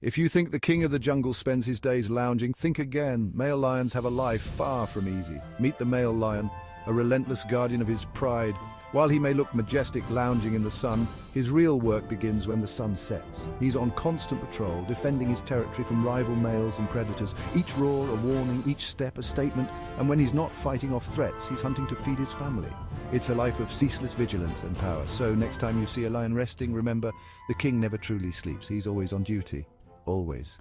If you think the king of the jungle spends his days lounging, think again. Male lions have a life far from easy. Meet the male lion, a relentless guardian of his pride. While he may look majestic lounging in the sun, his real work begins when the sun sets. He's on constant patrol, defending his territory from rival males and predators. Each roar a warning, each step a statement, and when he's not fighting off threats, he's hunting to feed his family. It's a life of ceaseless vigilance and power. So next time you see a lion resting, remember, the king never truly sleeps. He's always on duty. Always.